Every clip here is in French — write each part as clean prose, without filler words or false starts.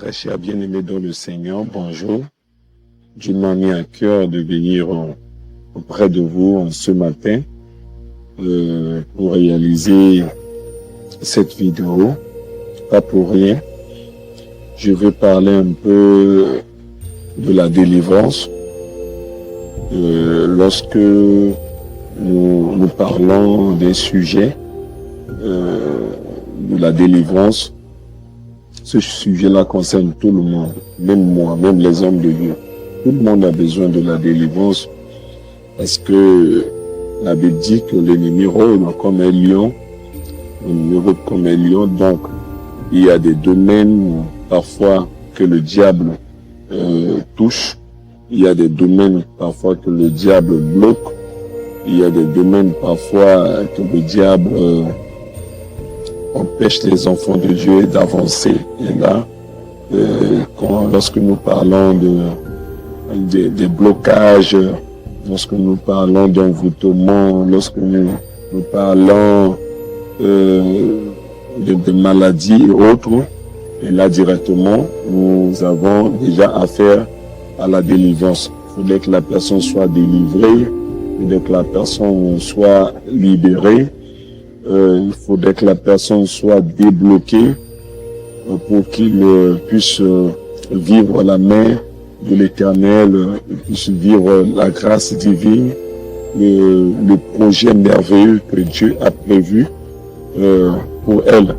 Très cher bien-aimé dans le Seigneur, bonjour. Dieu m'a mis à cœur de venir auprès de vous ce matin pour réaliser cette vidéo. Pas pour rien. Je vais parler un peu de la délivrance. Lorsque nous parlons des sujets de la délivrance, ce sujet-là concerne tout le monde, même moi, même les hommes de Dieu. Tout le monde a besoin de la délivrance parce que la Bible dit que l'ennemi rôde comme un lion. L'ennemi rôde comme un lion, donc il y a des domaines parfois que le diable touche. Il y a des domaines parfois que le diable bloque. Il y a des domaines parfois que le diable empêche les enfants de Dieu d'avancer. Et là, lorsque nous parlons des blocages, lorsque nous parlons d'envoûtement, lorsque nous parlons de maladies et autres, et là directement, nous avons déjà affaire à la délivrance. Il faudrait que la personne soit délivrée, il faudrait que la personne soit libérée, il faudrait que la personne soit débloquée pour qu'il puisse vivre la main de l'Éternel, puisse vivre la grâce divine, le projet merveilleux que Dieu a prévu pour elle.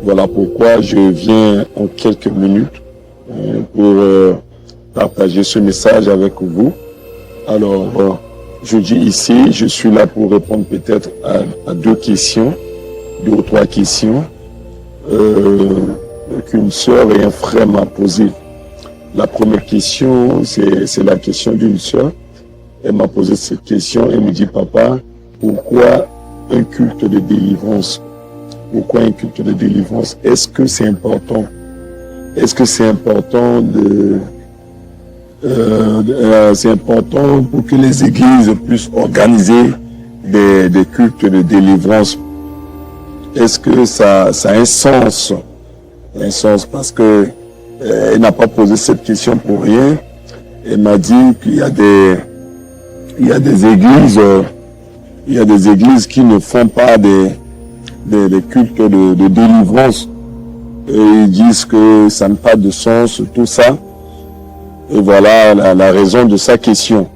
Voilà pourquoi je viens en quelques minutes pour partager ce message avec vous. Alors, je dis ici, je suis là pour répondre peut-être à deux ou trois questions qu'une sœur et un frère m'a posées. La première question, c'est la question d'une sœur. Elle m'a posé cette question, elle me dit, papa, pourquoi un culte de délivrance? Pourquoi un culte de délivrance? Est-ce que c'est important? Est-ce que c'est important c'est important pour que les églises puissent organiser des cultes de délivrance? Est-ce que ça a un sens? Un sens parce que elle n'a pas posé cette question pour rien. Elle m'a dit qu'il y a des églises qui ne font pas des cultes de délivrance. Et ils disent que ça n'a pas de sens, tout ça. Et voilà la raison de sa question.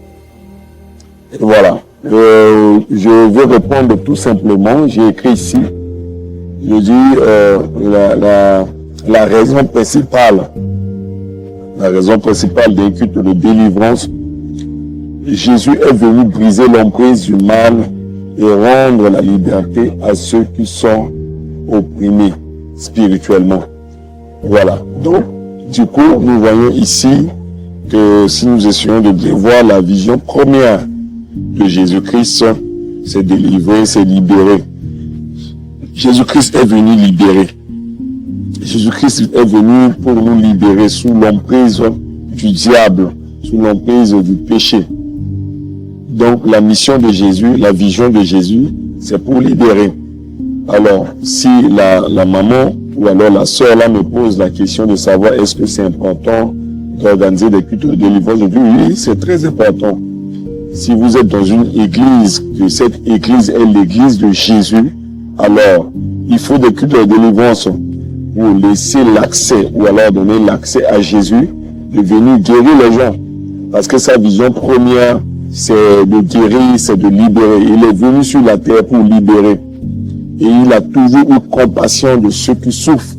Et voilà. Je vais répondre tout simplement. J'ai écrit ici. Je dis la raison principale d'un culte de délivrance. Jésus est venu briser l'emprise du mal et rendre la liberté à ceux qui sont opprimés spirituellement. Voilà. Donc, du coup, nous voyons ici que si nous essayons de bien voir la vision première de Jésus-Christ, c'est délivrer, c'est libérer. Jésus-Christ est venu libérer. Jésus-Christ est venu pour nous libérer sous l'emprise du diable, sous l'emprise du péché. Donc la mission de Jésus, la vision de Jésus, c'est pour libérer. Alors, si la maman ou alors la sœur là me pose la question de savoir est-ce que c'est important d'organiser des cultes de délivrance, je dis oui, c'est très important. Si vous êtes dans une église, que cette église est l'église de Jésus, alors il faut des cultes de délivrance pour laisser l'accès ou alors donner l'accès à Jésus de venir guérir les gens. Parce que sa vision première, c'est de guérir, c'est de libérer. Il est venu sur la terre pour libérer. Et il a toujours eu compassion de ceux qui souffrent.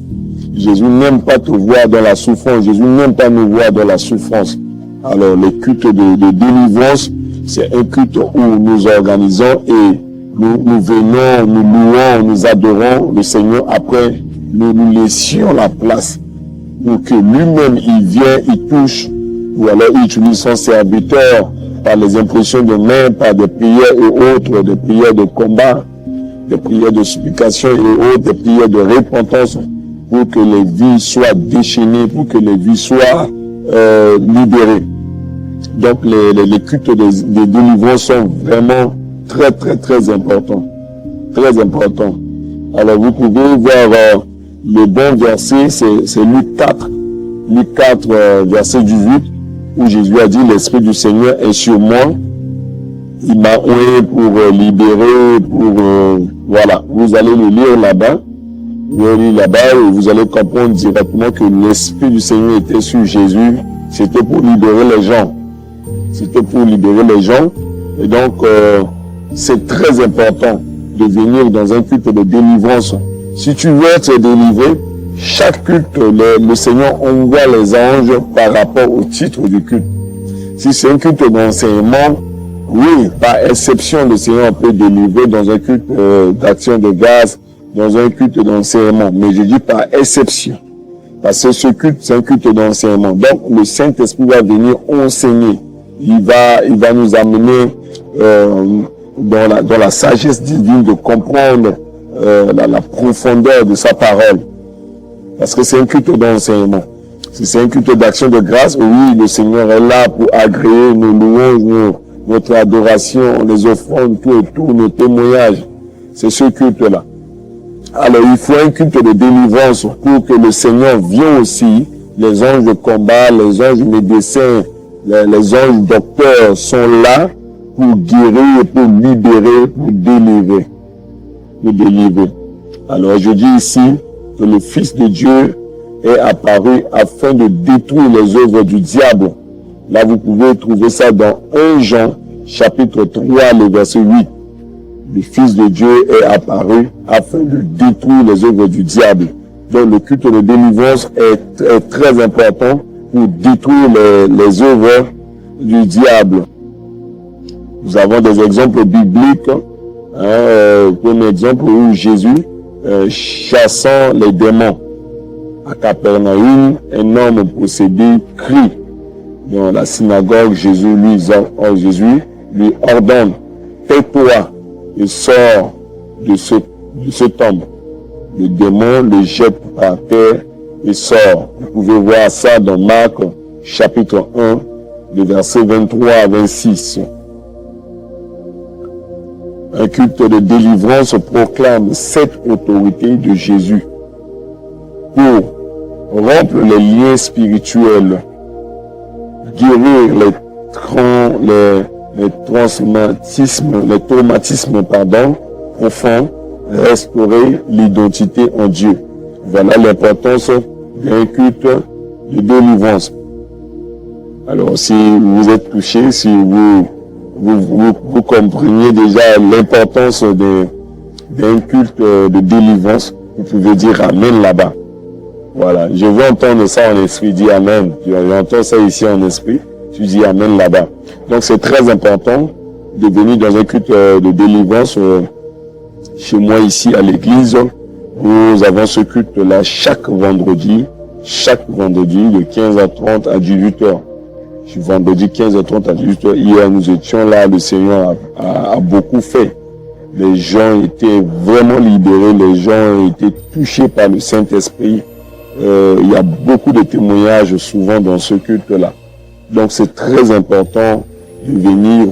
Jésus n'aime pas te voir dans la souffrance. Jésus n'aime pas nous voir dans la souffrance. Alors, les cultes de délivrance, c'est un culte où nous organisons et nous venons, nous louons, nous adorons le Seigneur. Après, nous laissions la place pour que lui-même, il vienne, il touche, ou alors il utilise son serviteur par les impressions de main, par des prières et autres, des prières de combat, des prières de supplication et autres, des prières de repentance, pour que les vies soient déchaînées, pour que les vies soient libérées. Donc les cultes de délivrance sont vraiment très très très importants. Très importants. Alors vous pouvez voir le bon verset, c'est Luc 4. Luc 4, verset 18, où Jésus a dit, l'Esprit du Seigneur est sur moi. Il m'a oué pour libérer, voilà. Vous allez le lire là-bas. Vous allez lire là-bas et vous allez comprendre directement que l'Esprit du Seigneur était sur Jésus. C'était pour libérer les gens. C'était pour libérer les gens. Et donc, c'est très important de venir dans un culte de délivrance. Si tu veux être délivré, chaque culte, le Seigneur envoie les anges par rapport au titre du culte. Si c'est un culte d'enseignement, oui, par exception, le Seigneur peut délivrer dans un culte d'action de grâce, dans un culte d'enseignement. Mais je dis par exception. Parce que ce culte, c'est un culte d'enseignement. Donc, le Saint-Esprit va venir enseigner. Il va nous amener dans la sagesse divine de comprendre la profondeur de sa parole. Parce que c'est un culte d'enseignement. Si c'est un culte d'action de grâce, oui, le Seigneur est là pour agréer nos louanges, notre adoration, les offrandes, tout, nos témoignages. C'est ce culte-là. Alors, il faut un culte de délivrance pour que le Seigneur vienne aussi. Les anges de combat, les anges médecins, les anges docteurs sont là pour guérir, pour libérer, pour délivrer. Pour délivrer. Alors, je dis ici que le Fils de Dieu est apparu afin de détruire les œuvres du diable. Là, vous pouvez trouver ça dans 1 Jean, chapitre 3, le verset 8. Le Fils de Dieu est apparu afin de détruire les œuvres du diable. Donc, le culte de délivrance est très important pour détruire les œuvres du diable. Nous avons des exemples bibliques. Comme exemple où Jésus, chassant les démons à Capernaum, un homme possédé crie dans la synagogue. Jésus lui ordonne, tais-toi et sors de cet homme. Le démon le jette par terre et sort. Vous pouvez voir ça dans Marc chapitre 1, le verset 23 à 26. Un culte de délivrance proclame cette autorité de Jésus pour rompre les liens spirituels, guérir les traumatismes profonds, restaurer l'identité en Dieu. Voilà l'importance d'un culte de délivrance. Alors, si vous êtes touché, si vous compreniez déjà l'importance d'un culte de délivrance, vous pouvez dire Amen là-bas. Voilà, je veux entendre ça en esprit, dis Amen. J'entends ça ici en esprit, tu dis Amen là-bas. Donc c'est très important de venir dans un culte de délivrance. Chez moi ici à l'église, nous avons ce culte-là chaque vendredi de 15h30 à 18h. Vendredi 15h30 à 18h. Hier, nous étions là, le Seigneur a beaucoup fait. Les gens étaient vraiment libérés, les gens ont été touchés par le Saint-Esprit. Il y a beaucoup de témoignages souvent dans ce culte-là. Donc c'est très important de venir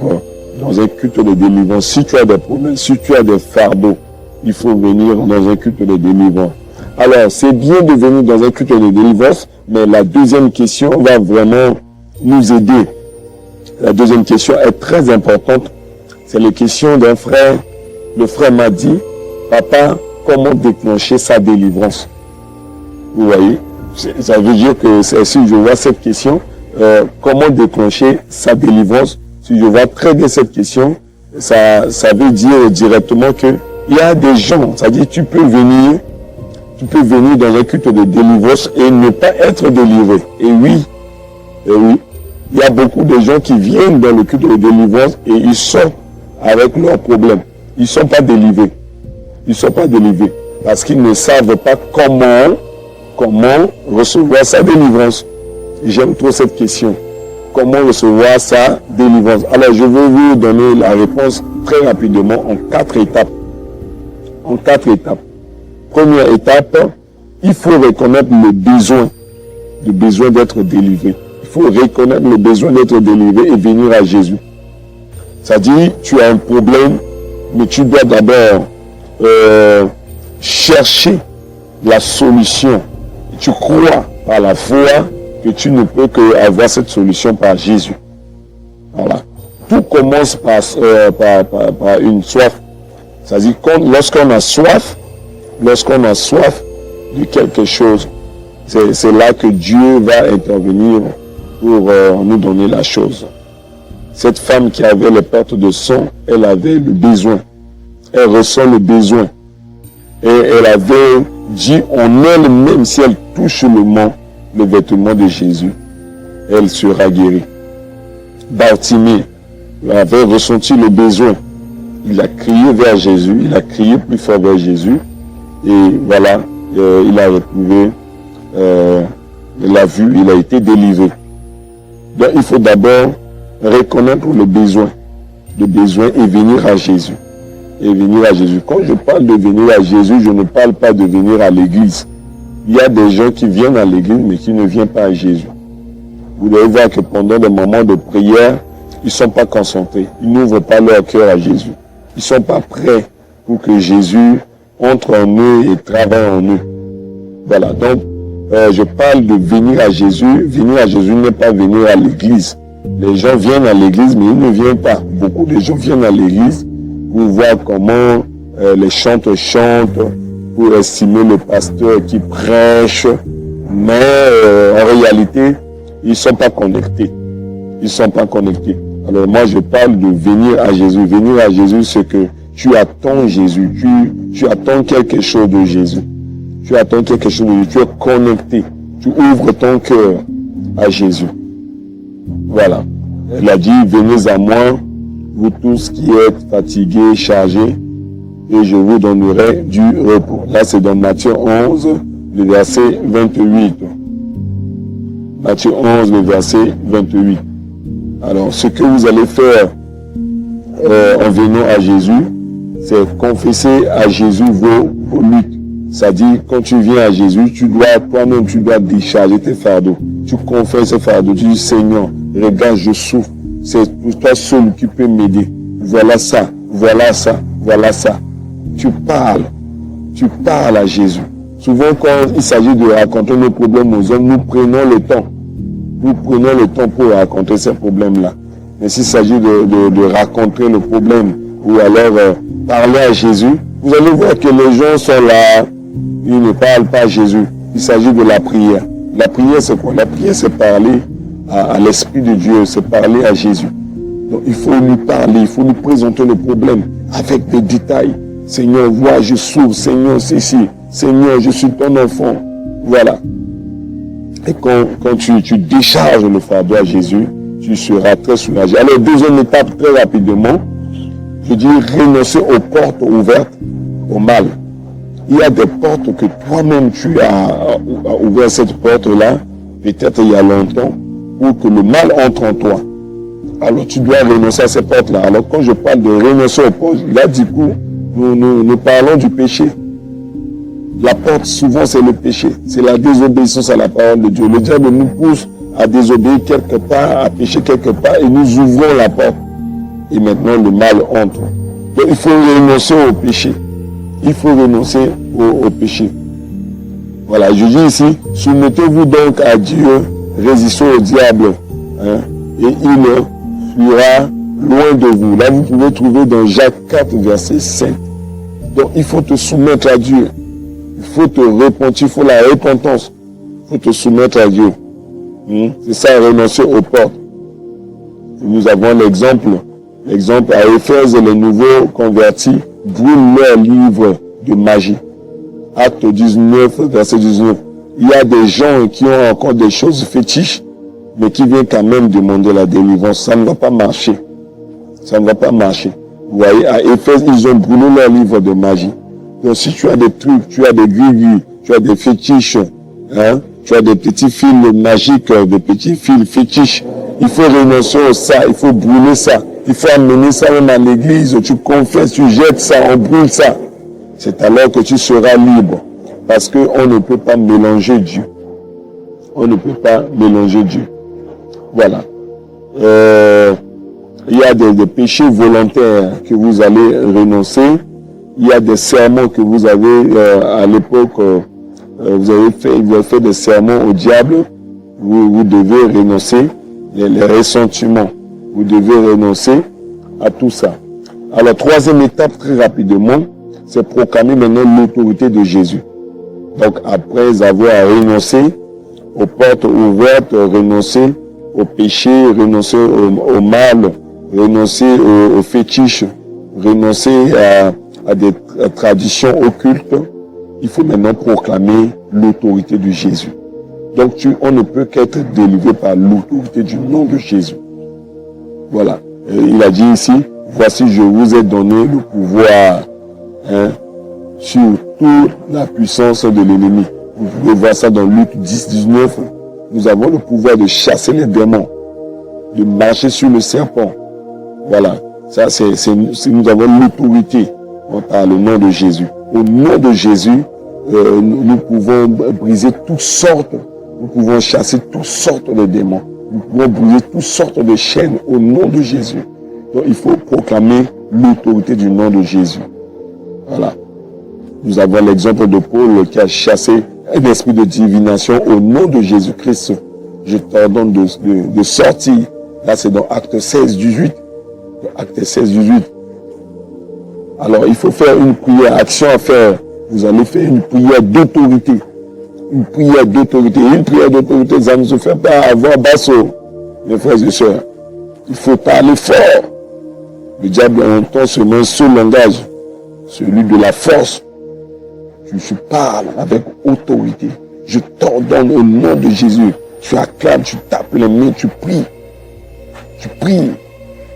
dans un culte de délivrance. Si tu as des problèmes, si tu as des fardeaux, il faut venir dans un culte de délivrance. Alors, c'est bien de venir dans un culte de délivrance, mais la deuxième question va vraiment nous aider. La deuxième question est très importante. C'est la question d'un frère. Le frère m'a dit, papa, comment déclencher sa délivrance? Vous voyez, ça veut dire que si je vois cette question, comment déclencher sa délivrance? Si je vois très bien cette question, ça veut dire directement que il y a des gens, c'est-à-dire tu peux venir dans un culte de délivrance et ne pas être délivré. Et oui, il y a beaucoup de gens qui viennent dans le culte de délivrance et ils sortent avec leurs problèmes. Ils ne sont pas délivrés. Ils ne sont pas délivrés parce qu'ils ne savent pas comment recevoir sa délivrance. J'aime trop cette question. Comment recevoir sa délivrance? Alors, je vais vous donner la réponse très rapidement en 4 étapes. En 4 étapes. Première étape, il faut reconnaître le besoin d'être délivré. Il faut reconnaître le besoin d'être délivré et venir à Jésus. C'est-à-dire, tu as un problème, mais tu dois d'abord chercher la solution. Tu crois par la foi que tu ne peux qu'avoir cette solution par Jésus. Voilà. Tout commence par une soif. C'est-à-dire lorsqu'on a soif de quelque chose, c'est là que Dieu va intervenir pour nous donner la chose. Cette femme qui avait les pertes de sang, elle avait le besoin. Elle ressent le besoin. Et elle avait dit en elle-même, si elle touche le vêtement de Jésus, elle sera guérie. Bartimée avait ressenti le besoin. Il a crié vers Jésus, il a crié plus fort vers Jésus. Et voilà, il a retrouvé, il a vu, il a été délivré. Donc il faut d'abord reconnaître le besoin et venir à Jésus. Et venir à Jésus. Quand je parle de venir à Jésus, je ne parle pas de venir à l'église. Il y a des gens qui viennent à l'église, mais qui ne viennent pas à Jésus. Vous devez voir que pendant des moments de prière, ils ne sont pas concentrés. Ils n'ouvrent pas leur cœur à Jésus. Ils ne sont pas prêts pour que Jésus entre en eux et travaille en eux. Voilà. Donc, je parle de venir à Jésus. Venir à Jésus n'est pas venir à l'église. Les gens viennent à l'église, mais ils ne viennent pas. Beaucoup de gens viennent à l'église pour voir comment les chantres chantent, pour estimer le pasteur qui prêche, mais en réalité, ils ne sont pas connectés. Ils ne sont pas connectés. Alors moi, je parle de venir à Jésus. Venir à Jésus, c'est que tu attends Jésus. Tu attends quelque chose de Jésus. Tu attends quelque chose de Jésus. Tu es connecté. Tu ouvres ton cœur à Jésus. Voilà. Elle a dit, venez à moi, vous tous qui êtes fatigués, chargés, et je vous donnerai du repos. Là, c'est dans Matthieu 11, le verset 28. Matthieu 11, le verset 28. Alors, ce que vous allez faire en venant à Jésus, c'est confesser à Jésus vos luttes. C'est-à-dire, quand tu viens à Jésus, toi-même, tu dois décharger tes fardeaux. Tu confesses ces fardeaux. Tu dis, Seigneur, regarde, je souffre. C'est toi seul qui peux m'aider. Voilà ça, voilà ça, voilà ça. Tu parles à Jésus. Souvent, quand il s'agit de raconter nos problèmes aux hommes, nous prenons le temps. Nous prenons le temps pour raconter ces problèmes-là. Mais s'il s'agit de raconter le problème ou alors parler à Jésus, vous allez voir que les gens sont là, ils ne parlent pas à Jésus. Il s'agit de la prière. La prière, c'est quoi? La prière, c'est parler à l'Esprit de Dieu, c'est parler à Jésus. Donc, il faut lui parler, il faut lui présenter le problème avec des détails. Seigneur, vois, je souffre. Seigneur, c'est ici. Seigneur, je suis ton enfant. Voilà. Et quand tu décharges le fardeau à Jésus, tu seras très soulagé. Alors, deuxième étape, très rapidement, je dis renoncer aux portes ouvertes au mal. Il y a des portes que toi-même tu as ouvert cette porte-là, peut-être il y a longtemps, pour que le mal entre en toi. Alors tu dois renoncer à ces portes-là. Alors quand je parle de renoncer aux portes, là du coup, nous parlons du péché. La porte, souvent, c'est le péché. C'est la désobéissance à la parole de Dieu. Le diable nous pousse à désobéir quelque part, à pécher quelque part, et nous ouvrons la porte. Et maintenant, le mal entre. Donc, il faut renoncer au péché. Il faut renoncer au péché. Voilà, je dis ici, soumettez-vous donc à Dieu, résistez au diable, hein, et il fuira loin de vous. Là, vous pouvez trouver dans Jacques 4, verset 5. Donc, il faut te soumettre à Dieu. Il faut te repentir, il faut la repentance. Il faut te soumettre à Dieu. C'est ça, renoncer aux portes. Nous avons l'exemple à Éphèse, les nouveaux convertis brûlent leur livre de magie. Acte 19, verset 19. Il y a des gens qui ont encore des choses fétiches, mais qui viennent quand même demander la délivrance. Ça ne va pas marcher. Ça ne va pas marcher. Vous voyez, à Éphèse, ils ont brûlé leur livre de magie. Donc si tu as des trucs, tu as des gris-gris, tu as des fétiches, hein, tu as des petits fils magiques, des petits fils fétiches, il faut renoncer à ça, il faut brûler ça. Il faut amener ça même à l'église, tu confesses, tu jettes ça, on brûle ça. C'est alors que tu seras libre. Parce qu'on ne peut pas mélanger Dieu. On ne peut pas mélanger Dieu. Voilà. Il y a des péchés volontaires que vous allez renoncer. Il y a des serments que vous avez à l'époque vous avez fait des sermons au diable, vous devez renoncer les ressentiments. Vous devez renoncer à tout ça. Alors, troisième étape, très rapidement, c'est proclamer maintenant l'autorité de Jésus. Donc, après avoir renoncé aux portes ouvertes, renoncer au péché, renoncer au mal, renoncer aux fétiches, renoncer à des traditions occultes, il faut maintenant proclamer l'autorité de Jésus. Donc, on ne peut qu'être délivré par l'autorité du nom de Jésus. Voilà. Il a dit ici, voici, je vous ai donné le pouvoir sur toute la puissance de l'ennemi. Vous pouvez voir ça dans Luc 10, 19. Nous avons le pouvoir de chasser les démons, de marcher sur le serpent. Voilà. Ça, nous avons l'autorité par le nom de Jésus. Au nom de Jésus, nous pouvons briser toutes sortes, nous pouvons chasser toutes sortes de démons. Nous pouvons briser toutes sortes de chaînes au nom de Jésus. Donc, il faut proclamer l'autorité du nom de Jésus. Voilà. Nous avons l'exemple de Paul qui a chassé un esprit de divination au nom de Jésus-Christ. Je t'ordonne de sortir. Là, c'est dans Acte 16, 18. Acte 16, 18. Alors, il faut faire une prière, action à faire. Vous allez faire une prière d'autorité. Une prière d'autorité. Une prière d'autorité, ça ne se fait pas avoir basso, mes frères et sœurs. Il faut parler fort. Le diable entend seulement un seul langage, celui de la force. Je parle avec autorité. Je t'ordonne au nom de Jésus. Tu acclames, tu tapes les mains, tu pries. Tu pries.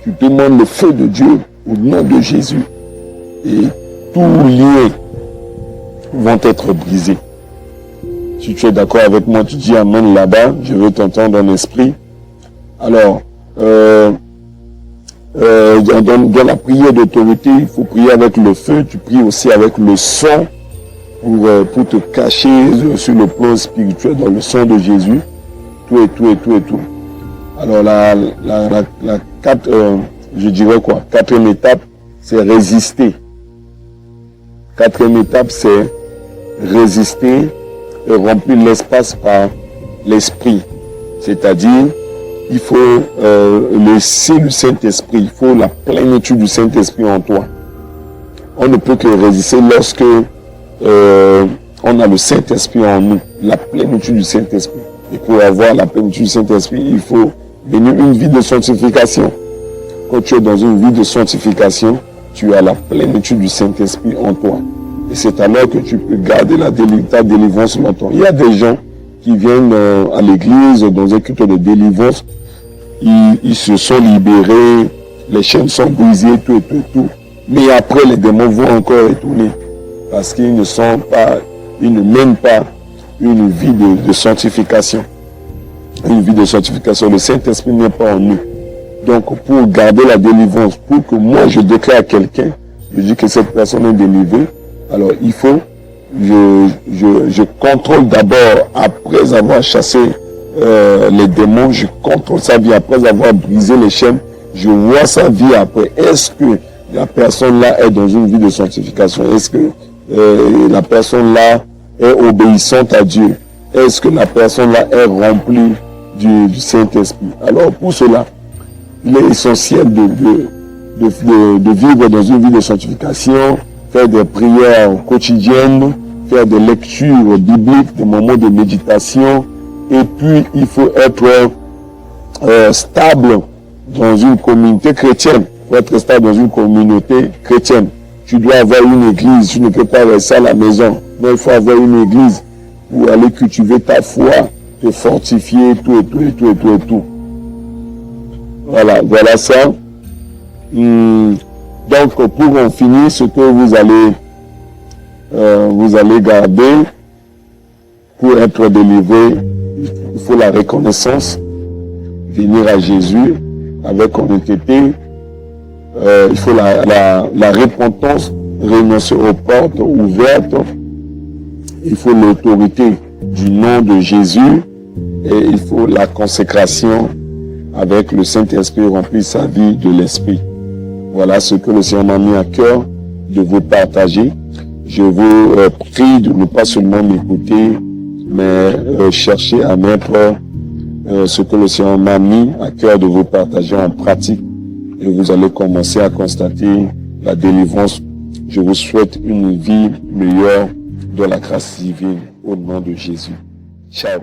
Tu demandes le feu de Dieu au nom de Jésus. Et tous liens vont être brisés. Si tu es d'accord avec moi, tu dis amen là-bas. Je veux t'entendre en esprit. Alors, dans la prière d'autorité, il faut prier avec le feu. Tu pries aussi avec le sang pour te cacher sur le plan spirituel dans le sang de Jésus. Tout et tout et tout et tout. Alors, quatrième étape, c'est résister. Quatrième étape, c'est résister et remplir l'espace par l'esprit. C'est-à-dire, il faut laisser le Saint-Esprit, il faut la plénitude du Saint-Esprit en toi. On ne peut que résister lorsque on a le Saint-Esprit en nous, la plénitude du Saint-Esprit. Et pour avoir la plénitude du Saint-Esprit, il faut venir une vie de sanctification. Quand tu es dans une vie de sanctification, tu as la plénitude du Saint-Esprit en toi. Et c'est alors que tu peux garder ta délivrance longtemps. Il y a des gens qui viennent à l'église, dans un culte de délivrance, ils se sont libérés, les chaînes sont brisées, tout. Mais après, les démons vont encore retourner. Parce qu'ils ne mènent pas une vie de sanctification. Une vie de sanctification. Le Saint-Esprit n'est pas en nous. Donc, pour garder la délivrance, pour que moi je déclare à quelqu'un, je dis que cette personne est délivrée, alors il faut, je contrôle d'abord, après avoir chassé les démons, je contrôle sa vie, après avoir brisé les chaînes, je vois sa vie après. Est-ce que la personne là est dans une vie de sanctification? Est-ce que la personne là est obéissante à Dieu? Est-ce que la personne là est remplie du Saint-Esprit? Alors pour cela, il est essentiel de vivre dans une vie de sanctification, faire des prières quotidiennes, faire des lectures bibliques, des moments de méditation, et puis il faut être stable dans une communauté chrétienne. Pour être stable dans une communauté chrétienne, tu dois avoir une église, tu ne peux pas rester à la maison, mais il faut avoir une église pour aller cultiver ta foi, te fortifier, tout. Voilà ça. Donc, pour en finir, ce que vous allez garder pour être délivré, il faut la reconnaissance, venir à Jésus avec honnêteté. Il faut la repentance, renoncer aux portes ouvertes. Il faut l'autorité du nom de Jésus et il faut la consécration avec le Saint-Esprit, remplir sa vie de l'Esprit. Voilà ce que le Seigneur m'a mis à cœur de vous partager. je vous prie de ne pas seulement m'écouter, mais chercher à mettre ce que le Seigneur m'a mis à cœur de vous partager en pratique. Et vous allez commencer à constater la délivrance. Je vous souhaite une vie meilleure de la grâce divine au nom de Jésus. Ciao.